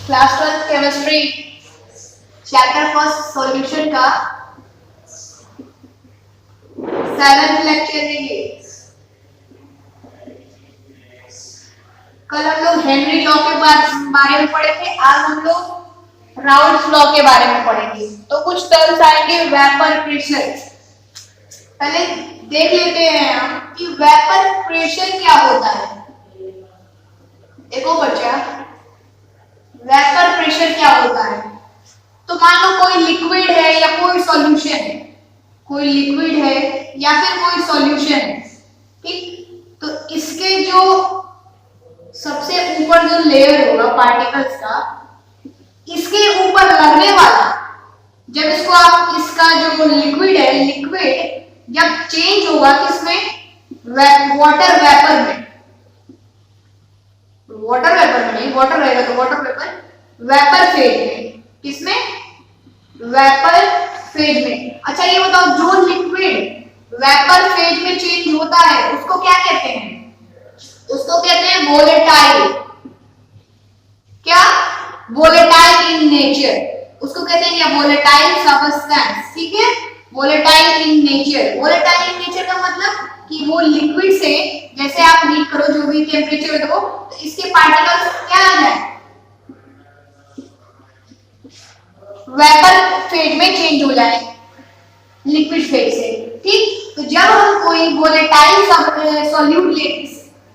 Class 12 chemistry chapter first solution का 7th lecture है ये। कल हम लोग हेनरी लॉ के बारे में पढ़े थे, आज हम लोग राउल्स लॉ के बारे में पढ़ेंगे। तो कुछ टर्म्स आएंगे वेपर प्रेशर। पहले देख लेते हैं हम कि वेपर प्रेशर क्या होता है। देखो बच्चा, वेपर प्रेशर क्या होता है। तो मान लो कोई लिक्विड है या कोई सॉल्यूशन है, कोई लिक्विड है या फिर कोई सॉल्यूशन है, ठीक। तो इसके जो सबसे ऊपर जो लेयर होगा पार्टिकल्स का, इसके ऊपर लगने वाला, जब इसको आप इसका जो लिक्विड है, लिक्विड जब चेंज होगा किसमें, वाटर वेपर में, वाटर वेपर में नहीं, वाटर रहेगा तो वाटर वेपर, वेपर फेज में, किसमें, वेपर फेज में। अच्छा ये बताओ, जो लिक्विड वेपर फेज में चेंज होता है उसको क्या कहते हैं, उसको कहते हैं वोलेटाइल। क्या, वोलेटाइल इन नेचर, उसको कहते हैं क्या, वोलेटाइल सब्सटेंस, ठीक है। Volatile in nature, volatile in nature का मतलब कि वो लिक्विड से जैसे आप हीट करो जो भी टेम्परेचर दो, तो इसके पार्टिकल्स क्या आ जाए, वेपर फेज में चेंज हो जाए लिक्विड फेज से, ठीक। तो जब हम कोई वोलेटाइल सॉल्यूट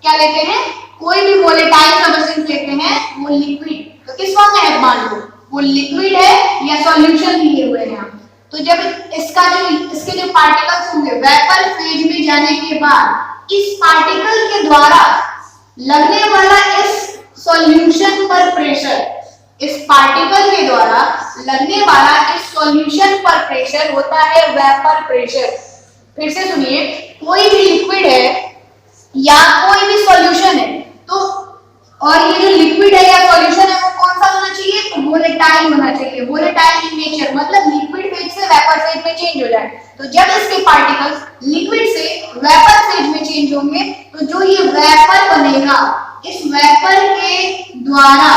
क्या लेते हैं, कोई भी वोलेटाइल सब्सटेंस लेते हैं, वो लिक्विड तो किस फॉर्म में है, मान लो वो लिक्विड है या सॉल्यूशन लिए हुए हैं हम। तो जब इसके जो पार्टिकल्स होंगे वेपर फेज में जाने के बाद, इस पार्टिकल के द्वारा लगने वाला इस सॉल्यूशन पर प्रेशर, इस पार्टिकल के द्वारा लगने वाला इस सॉल्यूशन पर प्रेशर होता है वेपर प्रेशर। फिर से सुनिए, कोई भी लिक्विड है या कोई भी सॉल्यूशन है, तो और ये जो लिक्विड है या सॉल्यूशन है वो कौन सा होना चाहिए, तो वोलेटाइल होना चाहिए। वोलेटाइल इन नेचर मतलब लिक्विड फेज से वेपर फेज में चेंज हो जाए। तो जब इसके पार्टिकल्स लिक्विड से वेपर फेज में चेंज होंगे, तो जो ये वेपर बनेगा, इस वेपर के द्वारा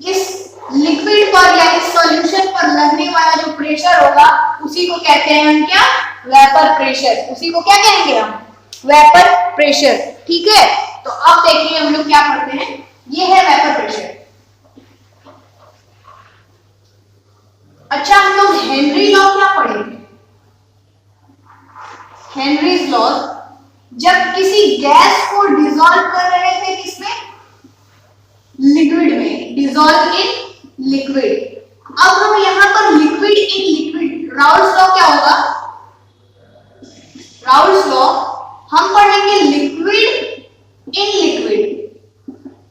इस लिक्विड पर या इस सॉल्यूशन पर लगने वाला जो प्रेशर होगा, उसी को कहते हैं हम क्या, वेपर प्रेशर। उसी को क्या कहेंगे हम, वेपर प्रेशर, ठीक है। तो अब देखिए हम लोग क्या पढ़ते हैं, ये है वेपर प्रेशर। अच्छा हम लोग हेनरी लॉ क्या पढ़ेंगे, हेनरीज लॉ, जब किसी गैस को डिसॉल्व कर रहे थे किसमें, लिक्विड में, डिसॉल्व इन लिक्विड। अब हम यहां पर liquid in liquid, Raoult's law क्या होगा, राउल्स लॉ हम पढ़ेंगे लिक्विड इन लिक्विड,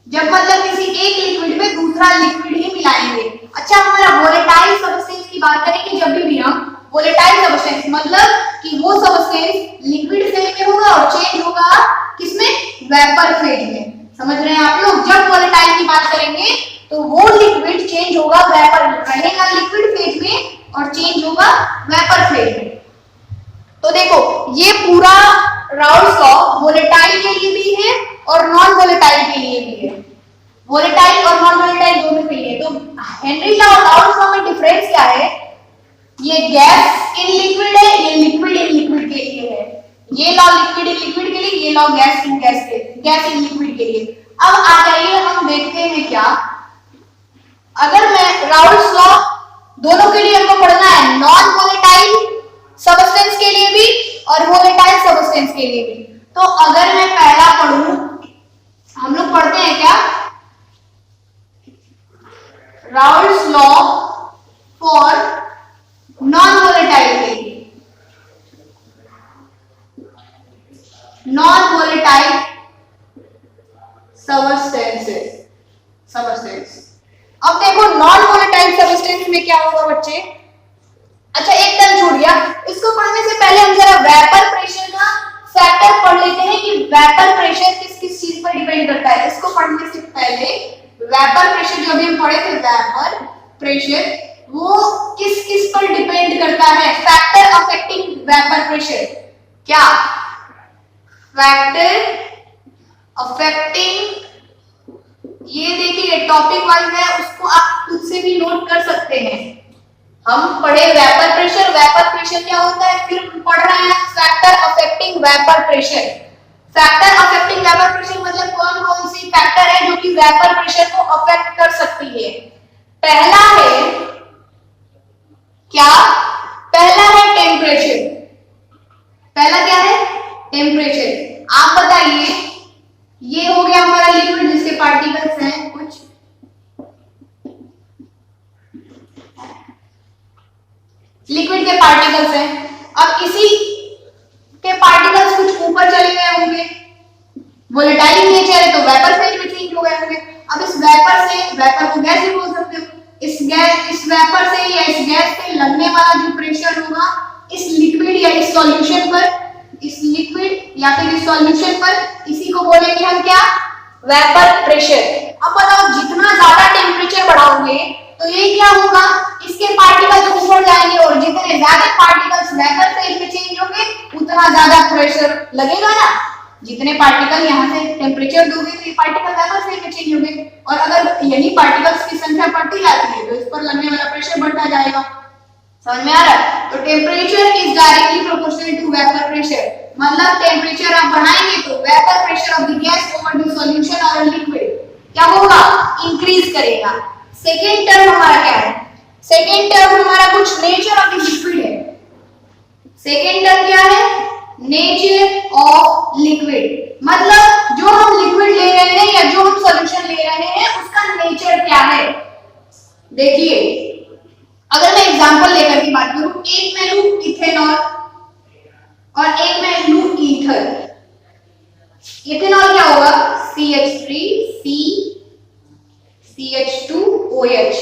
जब मतलब किसी एक लिक्विड में दूसरा लिक्विड ही मिलाएंगे। अच्छा हमारा वोलेटाइल सब्सटेंस की बात करेंगे, जब भी हम वोलेटाइल सब्सटेंस मतलब कि वो सब्सटेंस लिक्विड फेज में होगा और चेंज होगा किसमें, वेपर फेज में। समझ रहे हैं आप लोग, जब वोलेटाइल की बात करेंगे तो वो लिक्विड चेंज होगा, वेपर रहेगा लिक्विड फेज में और चेंज होगा वेपर फेज में। तो देखो ये पूरा राउल्स लॉ वोलेटाइल के लिए भी है और नॉन वोलेटाइल के लिए भी है, वोलेटाइल और नॉन वोलेटाइल दोनों के लिए। तो हेनरी लॉ और राउल्स लॉ में डिफरेंस क्या है, ये गैस इन लिक्विड है, ये लिक्विड इन लिक्विड के लिए है। ये लॉ लिक्विड इन लिक्विड के लिए, ये लॉ गैस इन लिक्विड के लिए। अब आ जाइए हम देखते हैं क्या, अगर मैं राउल्स लॉ दोनों के लिए हमको पढ़ना है, नॉन वोलेटाइल सब्सटेंस के लिए भी और वोलेटाइल सब्सटेंस के लिए भी। तो अगर मैं पहला पढ़ूं, हम लोग पढ़ते हैं क्या, Raoult's law for non volatile के लिए, नॉन वोलेटाइल सबस्टेंस। अब देखो नॉन वोलेटाइल सबस्टेंस में क्या होगा बच्चे। अच्छा एक टर्म छूट गया, इसको पढ़ने से पहले हम जरा वेपर प्रेशर का फैक्टर पढ़ लेते हैं कि वेपर प्रेशर किस किस चीज पर डिपेंड करता है। इसको पढ़ने से पहले वेपर प्रेशर जो अभी हम पढ़े थे, वेपर प्रेशर वो किस किस पर डिपेंड करता है, फैक्टर अफेक्टिंग वेपर प्रेशर, क्या, फैक्टर अफेक्टिंग ये देखिए टॉपिक वाइज है, उसको आप खुद से भी नोट कर सकते हैं। हम पढ़े वेपर प्रेशर, वेपर प्रेशर क्या होता है, फिर पढ़ रहे हैं factor affecting vapour pressure. Factor affecting vapour pressure मतलब कौन कौन सी फैक्टर है जो कि वेपर प्रेशर को अफेक्ट कर सकती है। पहला है क्या, पहला है टेम्परेचर। पहला क्या है, टेम्परेचर। आप बताइए, ये हो गया हमारा लिक्विड जिसके पार्टिकल्स हैं कुछ, लिक्विड के पार्टिकल्स हैं। अब इसी के पार्टिकल्स कुछ ऊपर चले गए होंगे, वोलेटाइल नेचर है तो वेपर फेज में चेंज हो गए होंगे। अब इस वेपर से, वेपर को गैस भी बोल सकते हो, इस वेपर से या इस गैस पे लगने वाला जो प्रेशर होगा इस लिक्विड या इस सॉल्यूशन पर, इस लिक्विड या फिर इस सॉल्यूशन पर, इसी को बोलेंगे हम क्या, वेपर प्रेशर। अब बताओ जितना ज्यादा टेम्परेचर बढ़ाओगे तो ये क्या होगा, इसके पार्टिकल्स ऊपर जाएंगे और जितने ज्यादा पार्टिकल्स वेपर फेज में चेंज होंगे उतना ज्यादा प्रेशर लगेगा ना। जितने पार्टिकल यहाँ से टेम्परेचर दोगे तो ये पार्टिकल वेपर फेज में चेंज होंगे, और अगर यही पार्टिकल्स की संख्या बढ़ती जाती है तो इस पर लगने वाला प्रेशर बढ़ता जाएगा। समझ में आ रहा है? तो temperature is directly proportional to vapour pressure, मतलब टेम्परेचर आप बढ़ाएंगे तो vapour pressure of the gas over the solution और लिक्विड क्या होगा, इंक्रीज करेगा। सेकेंड टर्म हमारा क्या है, सेकेंड टर्म हमारा कुछ नेचर ऑफ द लिक्विड है। सेकेंड टर्म क्या है, नेचर ऑफ लिक्विड, मतलब जो हम लिक्विड ले रहे हैं या जो हम सॉल्यूशन ले रहे हैं उसका नेचर क्या है। देखिए अगर मैं एग्जांपल लेकर की बात करूं, एक मैं लूं इथेनॉल और एक मैं लूं ईथर। इथेनॉल क्या होगा, CH3CH2OH,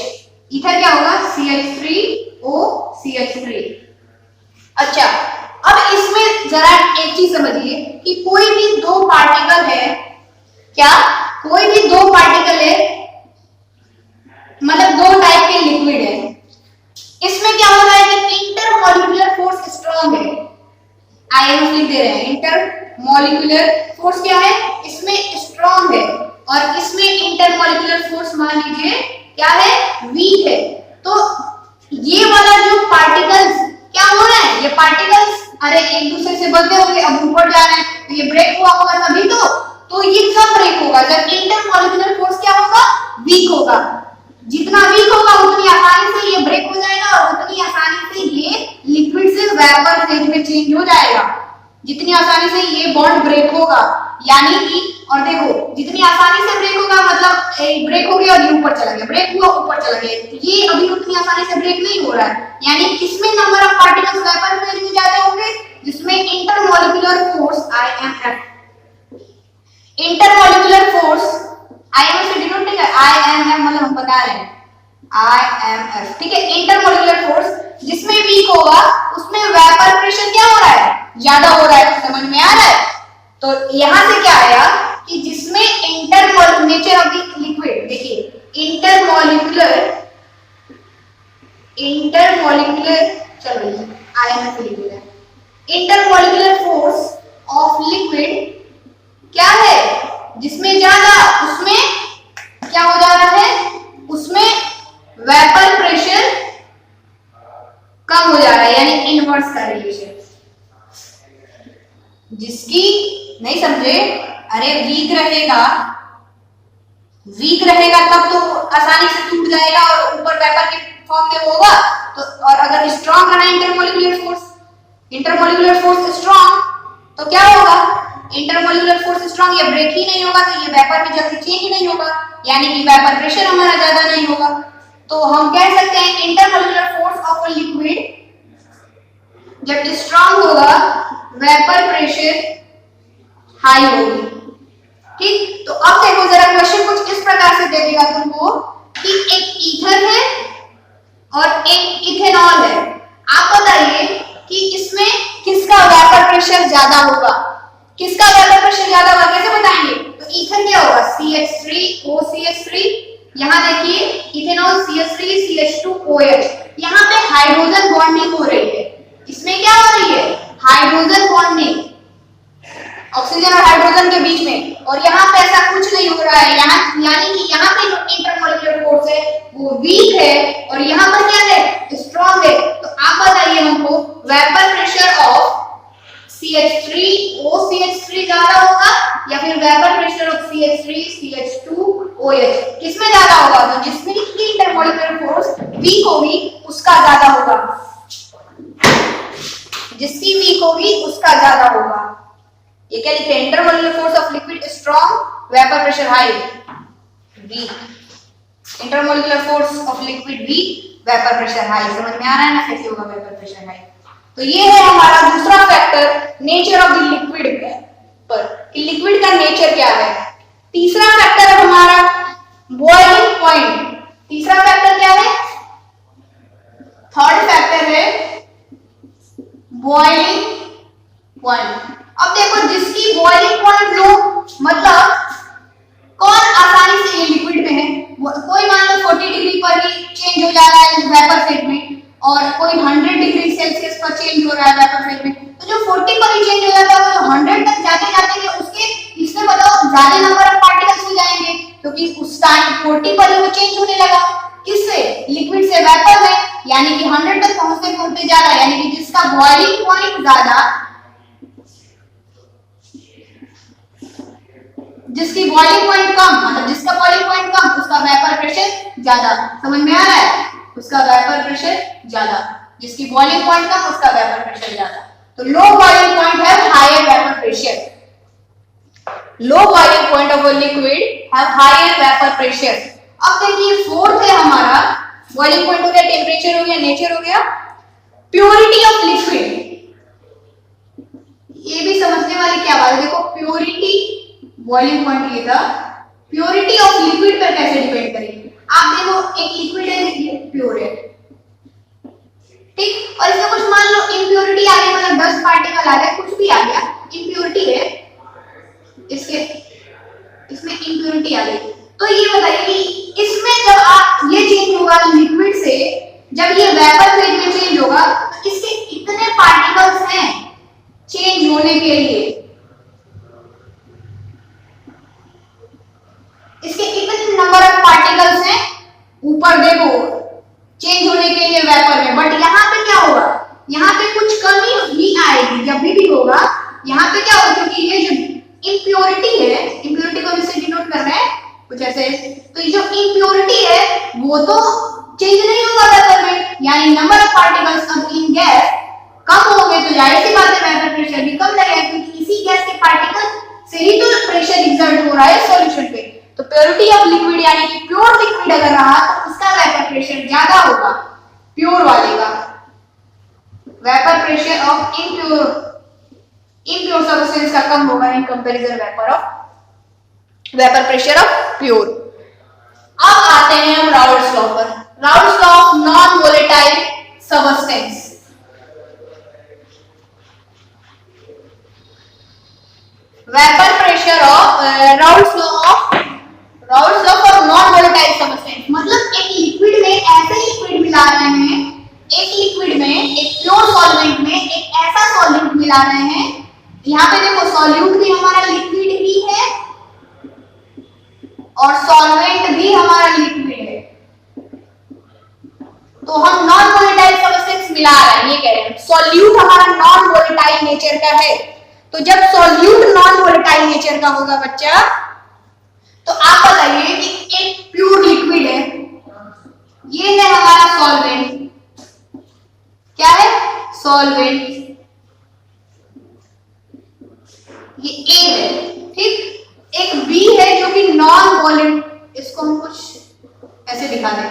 ईथर क्या होगा, CH3OCH3। अच्छा अब इसमें जरा एक चीज समझिए कि कोई भी दो पार्टिकल है, क्या कोई भी दो पार्टिकल है, मतलब दो टाइप के लिक्विड है, इसमें क्या हो रहा है कि इंटरमॉलिक्यूलर फोर्स स्ट्रांग है। आईएमएफ लिख दे रहे हैं, इंटरमॉलिक्यूलर फोर्स क्या है, इसमें स्ट्रांग है, और इसमें इंटरमॉलिक्यूलर फोर्स मान लीजिए क्या है, वीक है। तो ये वाला जो पार्टिकल्स क्या हो रहा है, ये पार्टिकल्स अरे एक दूसरे से बंधे होंगे, अब ऊपर जा रहे हैं तो ये ब्रेक हुआ होगा तभी तो ये कब ब्रेक होगा, जब इंटरमॉलिक्यूलर फोर्स क्या होगा, वीक होगा। जितना वीक होगा उतनी आसानी से ये ब्रेक हो जाएगा और उतनी आसानी से ये लिक्विड से वेपर फेज में चेंज हो जाएगा। जितनी आसानी से ये बॉन्ड ब्रेक होगा, यानी कि, और देखो जितनी आसानी से ब्रेक होगा मतलब ब्रेक हो गया और ये ऊपर चला गया, ब्रेक हुआ ऊपर चला गया, ये अभी उतनी आसानी से ब्रेक नहीं हो रहा है। यानी किसमें number of particles vapour phase में जाते होंगे, जिसमें intermolecular force IMF, intermolecular force IMF से डिनोट नहीं कर, IMF मतलब हम बता रहे हैं IMF, ठीक है। इंटरमॉलिक्यूलर फोर्स जिसमें वीक होगा उसमें वेपर प्रेशर क्या हो रहा है, ज्यादा हो रहा है। समझ में आ रहा है? तो यहां से क्या आया कि जिसमें intermolecular nature of the liquid, देखिए इंटरमॉलिक्यूलर चलो IMF लिख दिया, इंटरमॉलिक्यूलर फोर्स ऑफ लिक्विड क्या है, जिसमें ज्यादा उसमें क्या हो जा रहा है, उसमें वेपर प्रेशर कम हो जा रहा है, यानी इनवर्स का रिलेशन। जिसकी नहीं समझे, अरे वीक रहेगा तब तो आसानी से टूट जाएगा और ऊपर वेपर के फॉर्म में होगा। तो और अगर स्ट्रांग रहा इंटरमॉलिक्यूलर फोर्स स्ट्रांग, तो क्या होगा, इंटरमॉलिक्यूलर फोर्स स्ट्रांग, ये ब्रेक ही नहीं होगा तो ये वेपर में जल्दी चेंज ही नहीं होगा, यानी कि वेपर प्रेशर हमारा ज्यादा नहीं होगा। तो हम कह सकते हैं intermolecular force of a liquid जब स्ट्रांग होगा वेपर प्रेशर हाई होगी। ठीक, तो अब देखो जरा क्वेश्चन कुछ इस प्रकार से दे देगा तुमको कि एक ईथर है और एक इथेनॉल है। आप बताइए कि इसमें किसका वेपर प्रेशर ज्यादा होगा, किसका वेपर प्रेशर ज्यादा होगा, कैसे बताएंगे? तो ईथर क्या होगा, CH3OCH3, यहाँ देखिए इथेनॉल CH3CH2OH, यहाँ पे हाइड्रोजन बॉन्डिंग हो रही है, इसमें क्या हो रही है, हाइड्रोजन बॉन्डिंग। ऑक्सीजन और हाइड्रोजन के बीच में, और यहाँ पे ऐसा कुछ नहीं हो रहा है, यहाँ यानी कि यहाँ पे जो इंटरमोलिकुलर फोर्स है वो वीक है और यहाँ पर क्या है, स्ट्रॉन्ग है। तो आप बताइए हमको वेपर प्रेशर ऑफ CH3OCH3 ज्यादा होगा या फिर वेपर प्रेशर ऑफ CH3CH2OH, किसमें ज्यादा होगा? तो जिसमें की इंटरमोलिकुलर फोर्स वीक होगी उसका ज्यादा होगा, जिसकी वीक होगी उसका ज्यादा होगा। ये क्या लिखे? Intermolecular force of liquid strong, vapour pressure high, weak. Intermolecular force of liquid weak, vapour pressure high. समझ में आ रहा है ना कैसे होगा वेपर प्रेशर हाई? तो ये है हमारा दूसरा factor nature of the liquid पर, कि लिक्विड का नेचर क्या है। तीसरा फैक्टर है हमारा बॉइलिंग पॉइंट। तीसरा फैक्टर क्या है? थर्ड फैक्टर है बॉइलिंग पॉइंट। अब देखो जिसकी बॉइलिंग पॉइंट लो, मतलब कौन आसानी से ये लिक्विड में है, कोई मान लो 40 डिग्री पर ही चेंज हो जा रहा है वेपर फेज में, और कोई 100 डिग्री सेल्सियस पर चेंज हो रहा है वेपर फेज में, तो जो 40 पर ही चेंज हो जाता है वो 100 तक जाते जाते उसके इसमें बताओ ज्यादा नंबर ऑफ पार्टिकल्स हो जाएंगे, क्योंकि उस टाइम 40 पर ही वो चेंज होने लगा। किससे? लिक्विड से वेपर में, यानी कि 100 तक पहुंचते ज्यादा, यानी कि जिसका बॉइलिंग पॉइंट ज्यादा, जिसकी बॉइलिंग पॉइंट कम, मतलब जिसका बॉइलिंग पॉइंट कम उसका वेपर प्रेशर ज्यादा। समझ में आ रहा है? उसका वेपर प्रेशर ज्यादा, जिसकी बॉइलिंग पॉइंट कम उसका वेपर प्रेशर ज्यादा। तो लो बॉइलिंग पॉइंट है higher vapour pressure, low boiling point of a liquid have higher vapour pressure. अब देखिए फोर्थ है हमारा, बॉइलिंग पॉइंट हो गया, टेम्परेचर हो गया, नेचर हो गया, प्योरिटी ऑफ लिक्विड। ये भी समझने वाली क्या बात है, देखो प्योरिटी, बॉइलिंग पॉइंट ये था, प्योरिटी ऑफ लिक्विड पर कैसे डिपेंड करेगी। आप देखो एक लिक्विड है, ये प्योर है, ठीक, और इसमें कुछ मान लो इम्प्योरिटी आ गई, मतलब 10 पार्टिकल आ गए, कुछ भी आ गया, इम्प्योरिटी है, इसमें इम्प्योरिटी आ गई। तो ये बताइए कि इसमें जब आप ये चेंज होगा लिक्विड से, जब ये वेपर फेज में चेंज होगा तो इसके इतने पार्टिकल्स हैं चेंज होने के लिए, इसके इतने नंबर ऑफ पार्टिकल्स हैं ऊपर देखो चेंज होने के लिए वेपर में। बट यहाँ पे क्या होगा, यहाँ पे कुछ कमी ही आएगी, जब भी होगा यहाँ पे क्या होगा, क्योंकि ये जो इम्प्योरिटी है, इम्प्योरिटी को इससे डिनोट कर रहे हैं कुछ ऐसे, तो ये जो इम्प्योरिटी है वो तो चेंज नहीं होगा वेपर में, यानी नंबर ऑफ पार्टिकल्स अब इन गैस कम होंगे, तो जाहिर सी बात है वेपर प्रेशर भी कम लगेगा, क्योंकि इसी गैस के पार्टिकल से ही तो प्रेशर एक्सर्ट हो रहा है सॉल्यूशन पे। तो प्योरिटी ऑफ लिक्विड यानी कि प्योर लिक्विड अगर रहा तो उसका वेपर प्रेशर ज्यादा होगा, प्योर वाले का। Vapour pressure of impure substance का कम होगा in comparison vapour pressure of pure. अब आते हैं हम राउल्ट्स लॉ पर, Raoult's law of non volatile substance. Vapour pressure of Raoult's law for non volatile substance, मतलब एक लिक्विड में ऐसे लिक्विड मिला रहे हैं, एक लिक्विड में, एक प्योर सॉल्वेंट में एक ऐसा सॉल्यूट मिला रहे हैं, यहाँ पे देखो सॉल्यूट भी हमारा लिक्विड ही है और सॉल्वेंट भी हमारा लिक्विड है, तो हम नॉन वोलेटाइल सब्सटेंस मिला रहे हैं, ये कह रहे हैं। सॉल्यूट हमारा नॉन वोलेटाइल नेचर का है, तो जब सॉल्यूट नॉन वोलेटाइल नेचर का होगा बच्चा, तो आप बताइए कि एक प्योर लिक्विड है, ये है हमारा सॉल्वेंट, क्या है सॉल्वेंट, ये ए है, ठीक, एक बी है जो कि नॉन वोलेट, इसको हम कुछ ऐसे दिखा दें,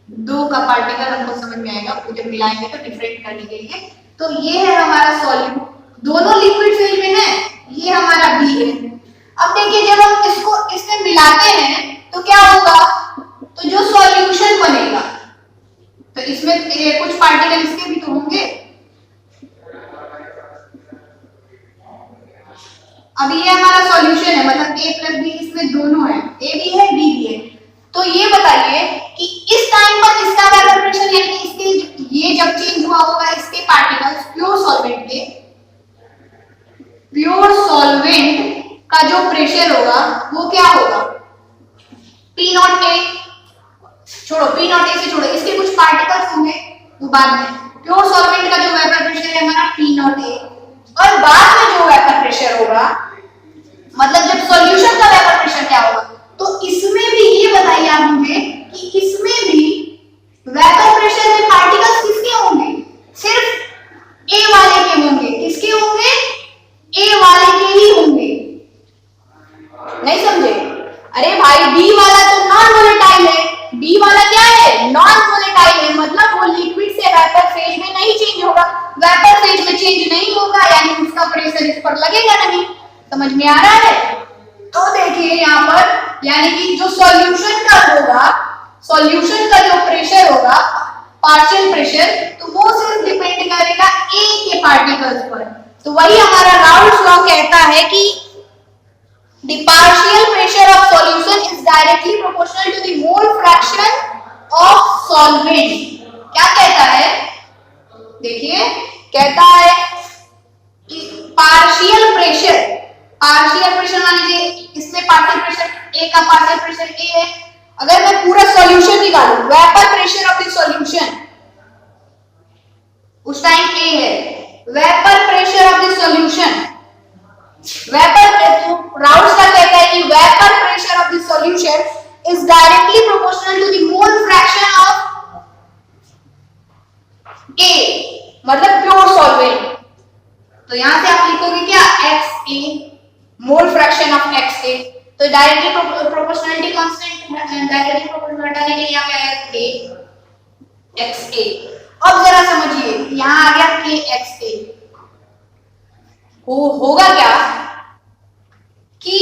दो का पार्टिकल हमको समझ में आएगा, वो जब मिलाएंगे तो डिफरेंट करने के लिए। तो ये है हमारा सॉल्यूट, दोनों लिक्विड फेज में है, ये हमारा बी है। अब देखिए जब हम इसको इसमें मिलाते हैं तो क्या होगा, तो जो सॉल्यूशन बनेगा, तो इसमें कुछ पार्टिकल इसके भी तो होंगे। अब ये हमारा सॉल्यूशन है, मतलब a प्लस बी, इसमें दोनों है, a भी है b भी है। तो ये बताइए कि इस टाइम पर इसका वेपर प्रेशर, यानी इसके ये जब चेंज हुआ होगा इसके पार्टिकल्स प्योर सॉल्वेंट के, प्योर सॉल्वेंट का जो प्रेशर होगा वो क्या होगा, पी नॉट ए, छोड़ो पी नॉट ए से छोड़ो, इसके कुछ पार्टिकल्स होंगे वो बाद में। प्योर सॉल्वेंट का जो वेपर प्रेशर है हमारा पी नॉट ए, और बाद में जो वेपर प्रेशर होगा, मतलब जब सॉल्यूशन का वेपर प्रेशर क्या होगा, तो इसमें भी ये बताइए आप मुझे कि इसमें भी वेपर प्रेशर में पार्टिकल्स किसके होंगे, सिर्फ ए वाले के होंगे। किसके होंगे, ए वाले के ही होंगे। नहीं समझे? अरे भाई बी वाला तो नॉन वोलेटाइल है, बी वाला क्या है, नॉन वोलेटाइल है, मतलब वो लिक्विड से वेपर फेज में नहीं चेंज होगा। वेपर फेज में चेंज नहीं होगा यानी उसका प्रेशर इस पर लगेगा नहीं। समझ में आ रहा है? तो देखिए यहाँ पर, यानी कि जो सॉल्यूशन का होगा, सॉल्यूशन का जो प्रेशर होगा पार्शियल प्रेशर, तो वो सिर्फ डिपेंड करेगा ए के पार्टिकल्स पर। तो वही हमारा राउल्स लॉ कहता है कि the partial pressure of solution is directly proportional to the mole fraction of solvent। क्या कहता है, देखिए कहता है कि पार्शियल प्रेशर मान लीजिए इसमें पार्शियल प्रेशर ए का पार्शियल प्रेशर ए है, अगर मैं पूरा सॉल्यूशन निकालूं, vapour pressure of the solution उस टाइम ए है, vapour pressure of the solution, Raoult's का कहता है कि vapour pressure of the solution is directly proportional to the mole fraction of A, मतलब प्योर सॉल्वेंट। तो यहां से आप लिखोगे क्या, X A, mole fraction of X A. तो directly proportionality constant, directly proportional हटाने के लिए यहां पे आया के एक्स ए। अब जरा समझिए, यहां आ गया के एक्स ए, होगा क्या कि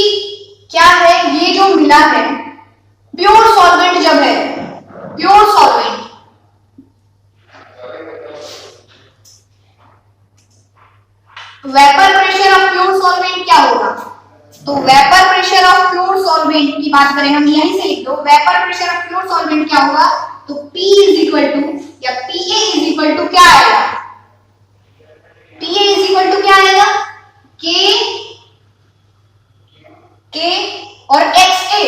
क्या है, ये जो मिला है प्योर सॉल्वेंट जब है, pure solvent, vapour pressure of pure solvent क्या होगा, तो vapour pressure of pure solvent की बात करें हम, यहीं से लिख दो, vapour pressure of pure solvent क्या होगा, तो P इज इक्वल टू या PA इज इक्वल टू क्या आएगा, PA इज इक्वल टू क्या आएगा, K और XA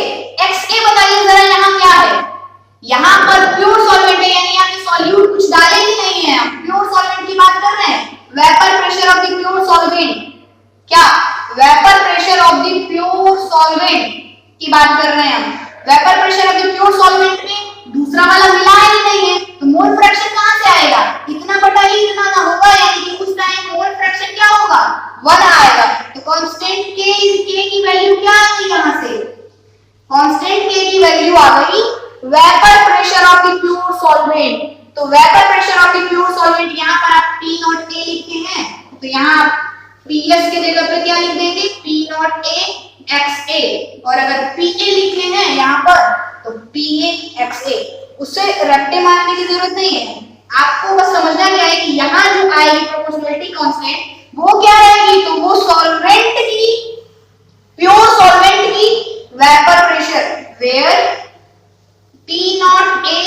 बताइए जरा यहाँ क्या है, यहाँ पर प्योर सॉल्वेंट है यानी यहाँ पे सॉल्यूट कुछ डाले ही नहीं है, हम प्योर सॉल्वेंट की बात कर रहे हैं। Vapour pressure of the pure solvent, क्या vapour pressure of the pure solvent की बात कर रहे हैं हम। Vapour pressure of the pure solvent में दूसरा वाला मिला ही नहीं है, तो मोल फ्रैक्शन कहां से आएगा, इतना बटा ही इतना ना होगा, यानी कि उस टाइम मोल फ्रैक्शन क्या होगा, 1 आएगा। तो कांस्टेंट K की वैल्यू क्या आ गई, यहां से कांस्टेंट K की वैल्यू आ गई vapour pressure of the pure solvent. तो vapour pressure of the pure solvent यहां पर आप P नॉट A लिखते हैं, तो यहां आप PS के जगह पे क्या लिख देंगे, P नॉट A XA, और अगर PA लिखे हैं यहां पर तो PA XA, उससे रट्टे मारने की जरूरत नहीं है, आपको बस समझना क्या है कि यहां जो आएगी प्रोपोर्शनलिटी कांस्टेंट वो क्या रहेगी, तो वो सॉल्वेंट की, प्योर सॉल्वेंट की vapour pressure, where P not A,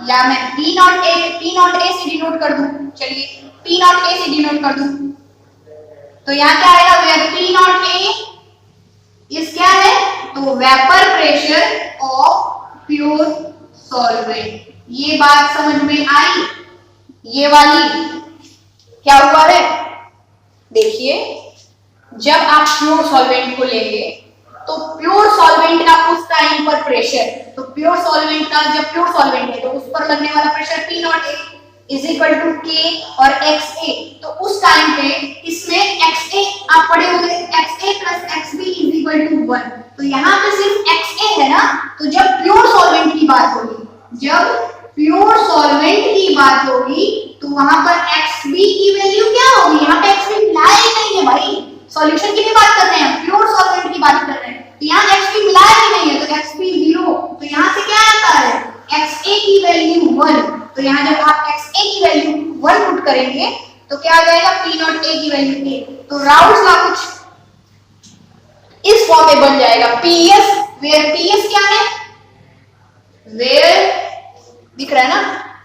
या मैं P नॉट A से डिनोट कर दूं, चलिए P नॉट A से डिनोट कर दूं, तो यहाँ क्या आएगा, वेयर P नॉट A इस क्या है, तो vapour pressure of pure solvent. ये बात समझ में आई, ये वाली क्या हुआ है, देखिए जब आप प्योर सॉल्वेंट को लेंगे तो प्योर सॉल्वेंट का उस टाइम पर प्रेशर, तो प्योर सॉल्वेंट का जब प्योर सॉल्वेंट है तो उस पर लगने वाला pressure P not A is equal to K और XA। तो उस टाइम पे इसमें XA आप पढ़े होंगे, XA plus XB is equal to 1। तो यहाँ पे सिर्फ XA है ना, तो जब प्योर सॉल्वेंट की बात होगी, जब प्योर सॉल्वेंट की बात होगी तो वहां पर XB की वैल्यू क्या होगी, यहाँ पे XB मिलाया ही नहीं है भाई, सॉल्यूशन की भी बात कर रहे हैं, प्योर सॉल्वेंट की बात कर रहे हैं, तो यहाँ XB मिलाया ही नहीं है, तो XB 0, तो यहाँ से क्या आता है, XA की वैल्यू 1। तो यहाँ जब आप XA की वैल्यू 1 पुट करेंगे तो क्या आ जाएगा, P नॉट A की वैल्यू A। तो राउल्स लॉ कुछ इस फॉर्म में बन जाएगा, PS, वेयर PS क्या है, वेयर दिख रहा है ना,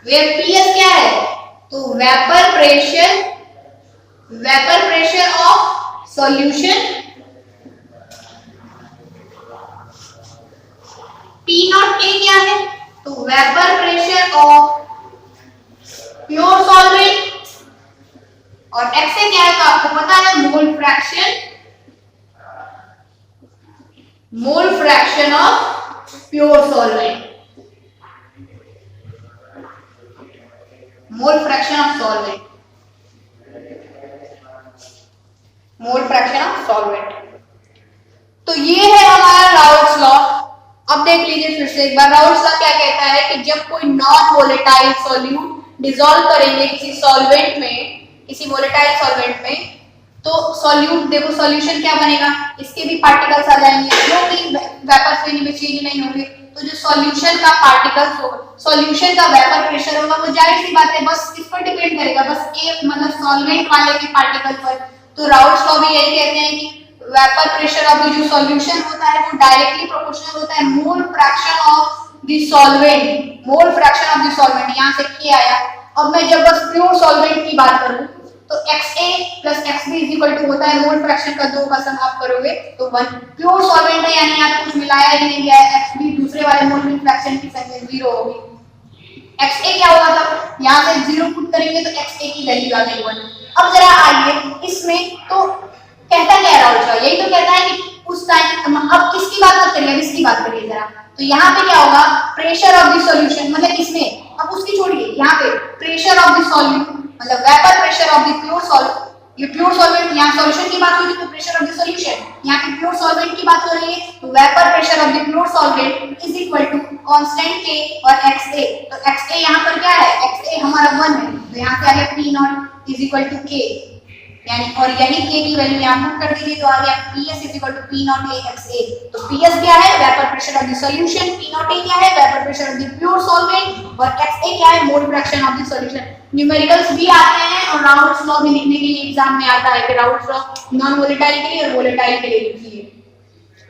वेयर PS क्या है, तो vapour pressure of solution, P not a क्या है, तो vapour pressure of pure solvent, और एक्स ए क्या है तो आपको पता है mole fraction of pure solvent, mole fraction of solvent, mole fraction of solvent. तो ये है हमारा राउल्ट्स लॉ। अब देख लीजिए फिर से एक बार, राउल्ट्स लॉ क्या कहता है कि जब कोई नॉन वोलेटाइल सॉल्यूट डिसॉल्व करेंगे किसी सॉल्वेंट में, किसी वोलेटाइल सॉल्वेंट में, तो सॉल्यूट देखो सॉल्यूशन क्या बनेगा, इसके भी पार्टिकल्स आ जाएंगे जो कि वेपर फेज में चेंज नहीं होंगे। तो जो सॉल्यूशन का पार्टिकल्स होगा, सॉल्यूशन का वेपर प्रेशर होगा, वो जाहिर सी बात है बस किस पर डिपेंड करेगा, बस एक मतलब सॉल्वेंट वाले के पार्टिकल पर। तो राउल्ट्स लॉ भी यही कहते हैं कि वेपर प्रेशर ऑफ जो सॉल्यूशन होता है वो डायरेक्टली प्रोपोर्शनल होता है mole fraction of the solvent, mole fraction of the solvent, यहां से के आया। अब मैं जब बस प्योर सॉल्वेंट की बात करूं तो XA plus XB is equal to होता है मोल फ्रैक्शन का दो का सम आप करोगे तो 1। प्योर सॉल्वेंट है यानी आप कुछ मिलाया ही नहीं गया है, XB दूसरे वाले मोल फ्रैक्शन की संख्या 0 होगी। XA क्या होगा था, यहां से 0 पुट करेंगे तो XA की वैल्यू आ गई 1। अब जरा आइए इसमें, तो कहता क्या है राउल्ट्स लॉ, यही तो कहता है कि उस टाइम, अब किसकी बात मत करिए, अब इसकी बात करिए जरा। तो यहाँ पे क्या होगा, प्रेशर ऑफ द सॉल्यूशन, मतलब इसमें अब उसकी छोड़िए, यहाँ पे प्रेशर ऑफ द सॉल्यूट मतलब vapour pressure of the pure solvent, ये प्योर सॉल्वेंट, यहाँ सॉल्यूशन की बात हो रही है तो प्रेशर ऑफ द सॉल्यूशन, यहाँ पे प्योर सॉल्वेंट की बात हो रही है तो vapour pressure of the pure solvent is equal to constant K और XA। तो XA यहाँ पर क्या है, XA हमारा 1 है, तो यहाँ से आ गया P naught is equal to K, यानी और यही K की वैल्यू यहाँ पुट कर दीजिए तो आ गया PS is equal to P not A XA। तो PS क्या है, vapour pressure of the solution, P not A क्या है, vapour pressure of the pure solvent, और XA क्या है, mole fraction of the solution. Numericals भी आते हैं और राउल्ट्स लॉ भी लिखने के लिए एग्जाम में आता है कि राउल्ट्स लॉ नॉन वोलेटाइल के लिए और वोलेटाइल के लिए लिखिए।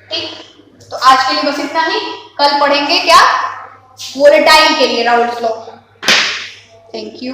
ठीक, तो आज के लिए बस इतना ही, कल पढ़ेंगे क्या, वोलेटाइल के लिए राउल्ट्स लॉ। Thank you.